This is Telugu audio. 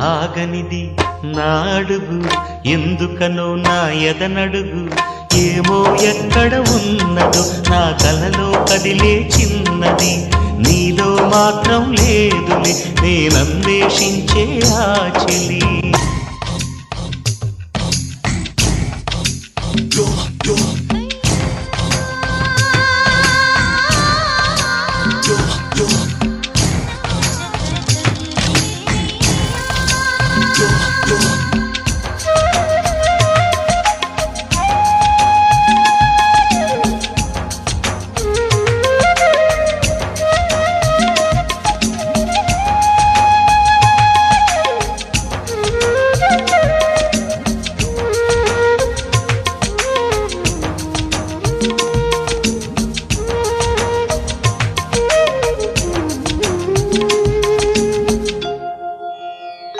ఆగనిది నా అడుగు ఎందుకనో నా ఎదనడుగు ఏమో ఎక్కడ ఉన్నదో నా కలలో కదిలే చిన్నది నీలో మాత్రం లేదులే నేనన్వేషించే ఆ చెలి Yo